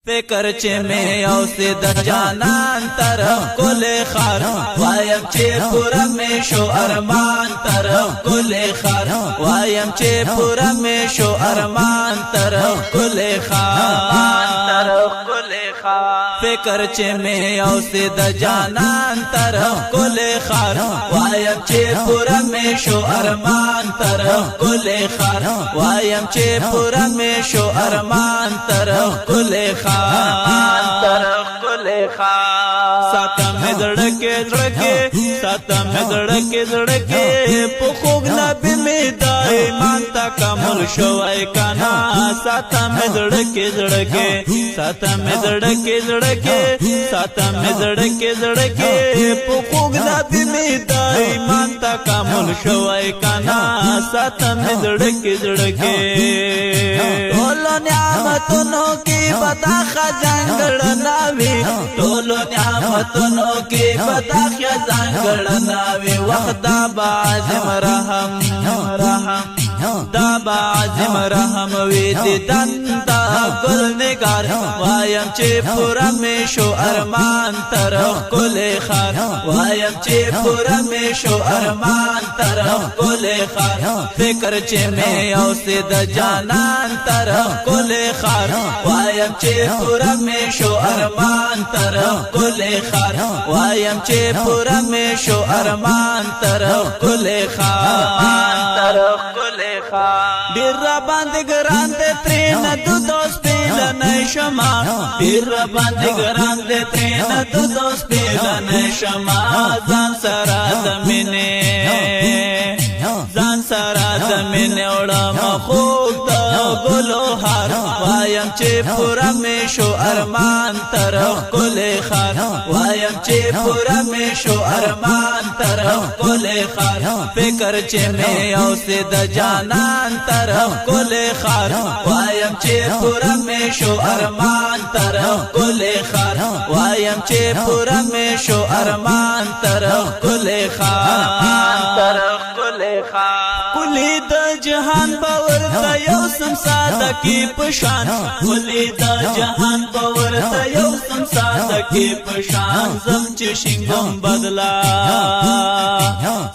فکر چې مې او سي د جانان طرف کل خار وایم چې پورا مې شو ارمان طرف کل خار وایم چې پورا مې شو ارمان طرف کل خار طرف کل خار فکر چې مې او سي د جانان طرف کل خار وایم چې پورا مې شو ارمان طرف کل خار وایم چې پورا مې شو ارمان طرف کل خار طرف کل خار ساتم زړکه زړکه ساتم زړکه زړکه په خوګ نبی می دایمان تا کمل شوای کنا ساتم زړکه زړکه ساتم زړکه زړکه ساتم زړکه زړکه په خوګ نبی می دایمان تا کمل شوای کنا ساتم زړکه زړکه ټول نعمتونو کې بتا خزانګړ ناوي ټول نعمتونو کې بتا خزانګړ ناوي وخت بعظم رحم دا بعظم رحم وی دي دنتا ګل نگار وایم چې پورا مې شو ارمان طرف کل خار وایم چې پورا مې شو ارمان طرف کل خار فکر چې مې او سي د جانان طرف کل خار وایم چې پورا مې شو ارمان طرف کل خار وایم چې پورا مې شو ارمان طرف کل خار طرف کل خار ډیر باندې ګران دې ترين د دوست پیل نشما ډیر باندې ګران دې ترين د دوست پیل نشما ځان سره د مینه ځان سره د مینه وړم خوب د ګلو هار وایم چې پورا مې شو ارمان طرف کل خار وایم چې پورا مې شو ارمان طرف کل خار فکر چې مې او سي د جانان طرف کل خار وایم چې پورا مې شو ارمان طرف کل خار وایم چې پورا مې شو ارمان طرف کل خار طرف کل خار کلی د جهان باور ته یو سم ساده کی پشان کلی د جهان باور ته یو سم ساده کی پشان زم چې شینګم بدلا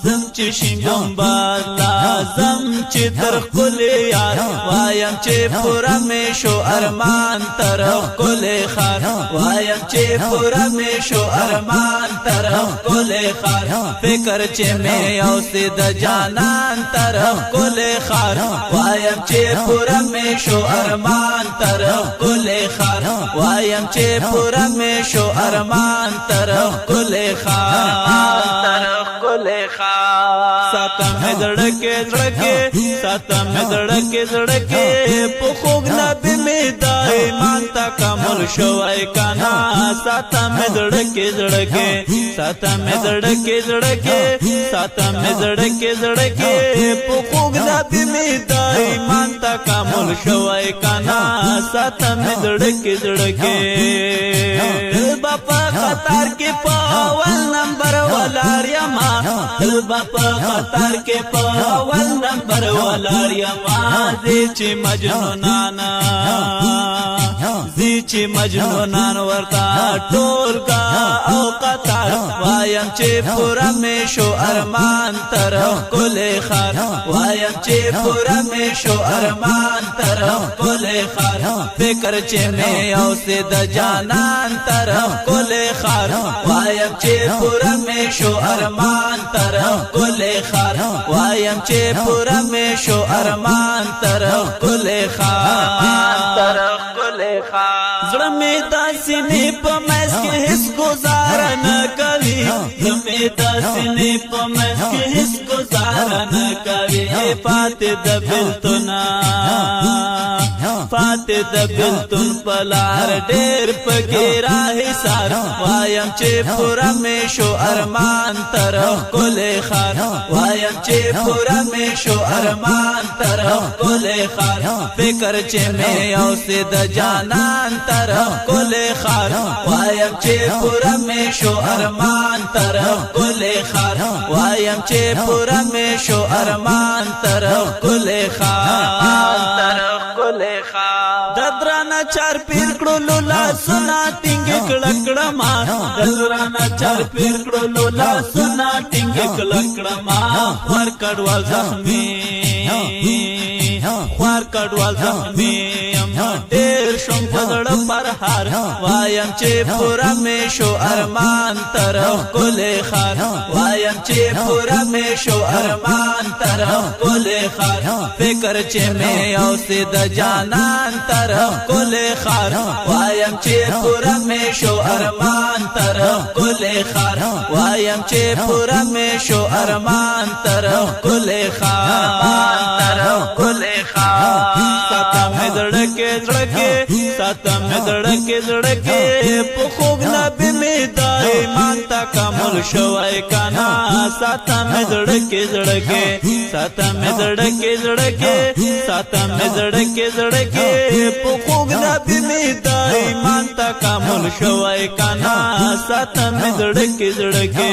زم چې شینګم بدلا زم چې تر کلی یار وایم چې پورا مې شو ارمان طرف کل خار وایم چې پورا مې شو ارمان طرف کل خار فکر چې مې او سي د جانان طرف کل خار وایم چې پورا مې شو ارمان طرف کل خار وایم چې پورا مې شو ارمان طرف کل خار طرف کل خار ساتم زړکه زړکه ساتم زړکه زړکه په خوګ نبی می دایمان تا کمل شوای کنا ساتم زړکه زړکه ساتم زړکه زړکه ساتم زړکه زړکه په خوګ نبی می دایمان تا کمل شوای کنا ساتم زړکه زړکه باپا قطار کې پاول نمبر ولار یما باپا قطار کې پاول نمبر ولار یما دې چې مجنونانا زی چې مجنونان ورتا ټول کا او قطار وایم چې پورا مې شو ارمان طرف کل خار وایم چې پورا مې شو ارمان طرف کل خار فکر چې مې او سي د جانان طرف کل خار وایم چې پورا مې شو ارمان طرف کل خار وایم چې پورا مې شو ارمان طرف کل خار طرف کل خار زړه مې داسې نه په مېس کې هیڅ گزار نه کوي زړه مې داسې نه په مېس کې هیڅ گزار نه کوي فاتح د بلتنا فاتح د بلتون پلار ډېر پکې راهي سار وایم چې پورا مې شو ارمان طرف کل خار وایم چې پورا مې شو ارمان طرف کل خار فکر چې مې او سي د جانان طرف کل خار وایم چې پورا مې شو ارمان طرف کل خار وایم چې پورا مې شو ارمان طرف کل خار طرف کل خار د درانه چار پیر کړو لا سنا ټینګ کړکړه ما دلرانا چار پیر کړو لا سنا ټینګ کړکړه ما ور کډوال زخمي خوار کډوال زخمي ډېر شوم پزړه پر هار وایم چې پورا مې شو ارمان تر کله خار وایم چې پورا مې شو ارمان تر کله خار فکر چې مې او سید جانان تر کله خار وایم چې پورا مې شو ارمان تر کله خار وایم چې پورا مې شو ارمان تر کله خار تر کله خار ساتم دړکه دړکه ساتم دړکه دړکه په خوب نبی می دای مانتا کمل شوای کانا ساتم دړکه دړکه ساتم دړکه دړکه ساتم دړکه دړکه په خوب نبی می دای مانتا کمل شوای کانا ساتم دړکه دړکه